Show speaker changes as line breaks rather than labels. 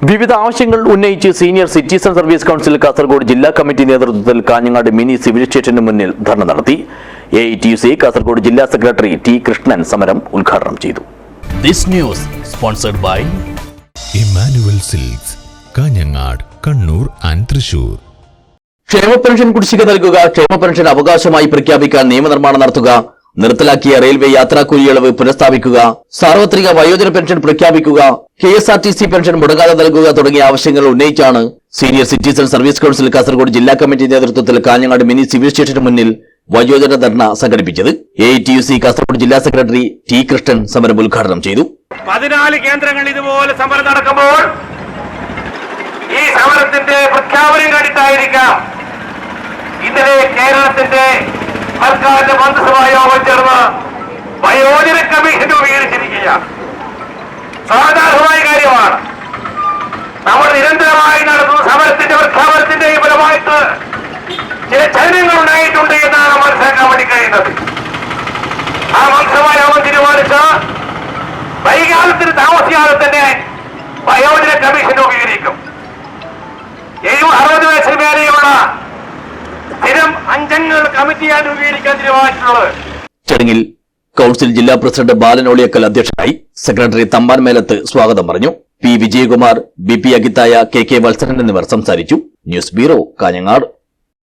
വിവിധ ആവശ്യങ്ങൾ ഉന്നയിച്ച് senior citizen service council Kasaragod ജില്ലാ കമ്മിറ്റി നേതൃത്വത്തിൽ കാഞ്ഞങ്ങാട് മിനി സിവിൽ സ്റ്റേഷന് മുന്നിൽ ധർണ നടത്തി. AITUC കാസർഗോഡ് ജില്ലാ സെക്രട്ടറി T. കൃഷ്ണൻ സമരം ഉദ്ഘാടനം ചെയ്തു.
This news sponsored by
Emmanuel Silks, Kanhangad, Kannur and Thrissur.
ക്ഷേമ പെൻഷൻ കുടിശ്ശിക നൽകുക, ക്ഷേമ പെൻഷൻ അവകാശമായി പ്രഖ്യാപിക്കാൻ നിയമനിർമ്മാണം നടത്തുക, നിർത്തലാക്കിയ റെയിൽവേ യാത്രാക്കൂലി ഇളവ് പുനഃസ്ഥാപിക്കുക, സാർവത്രിക വയോജന പെൻഷൻ പ്രഖ്യാപിക്കുക, KSRTC പെൻഷൻ മുടങ്ങാതെ നൽകുക തുടങ്ങിയ ആവശ്യങ്ങൾ ഉന്നയിച്ചാണ് senior citizen service council Kasaragod ജില്ലാ കമ്മിറ്റി നേതൃത്വത്തിൽ കാഞ്ഞങ്ങാട് മിനി സിവിൽ സ്റ്റേഷന് മുന്നിൽ വയോജന ധർണ സംഘടിപ്പിച്ചത്. AITUC കാസർഗോഡ് ജില്ലാ സെക്രട്ടറി T. കൃഷ്ണൻ സമരം ഉദ്ഘാടനം ചെയ്തു.
14 കേന്ദ്രങ്ങൾ ഇതുപോലെ സമരം നടക്കുമ്പോൾ ഈ സമരത്തിന്റെ പ്രഖ്യാപനം കണ്ടിട്ടായിരിക്കാം ഇതിലെ കേരളത്തിന്റെ സർക്കാരിന്റെ മന്ത്രിസഭാ യോഗം ചേർന്ന് വയോജന കമ്മീഷൻ രൂപീകരിച്ചിരിക്കുകയാണ്. സാധാരണമായ കാര്യമാണ്. നമ്മൾ നിരന്തരമായി നടത്തുന്ന സമരത്തിന്റെ പ്രഖ്യാപനത്തിന്റെ ഫലമായിട്ട് ചില ചലനങ്ങൾ ഉണ്ടായിട്ടുണ്ട് എന്നാണ് മനസ്സിലാക്കാൻ വേണ്ടി കഴിയുന്നത്. ആ മന്ത്രിസഭാ യോഗം തീരുമാനിച്ച വൈകാലത്തിന് താമസിയാതെ തന്നെ വയോജന കമ്മീഷൻ രൂപീകരിക്കും. 60 വയസ്സിന് മേലെയുള്ള സ്ഥിരം അംഗങ്ങൾ കമ്മിറ്റിയാണ് രൂപീകരിക്കാൻ തീരുമാനിച്ചിട്ടുള്ളത്.
ചടങ്ങിൽ കൗൺസിൽ ജില്ലാ പ്രസിഡന്റ് ബാലൻ ഒളിയക്കൽ അധ്യക്ഷനായി. സെക്രട്ടറി തമ്പാൻ മേലത്ത് സ്വാഗതം പറഞ്ഞു. P. Vijayakumar, BP Agithaya, KK Valsaran എന്നിവർ സംസാരിച്ചു. News bureau, Kanhangad.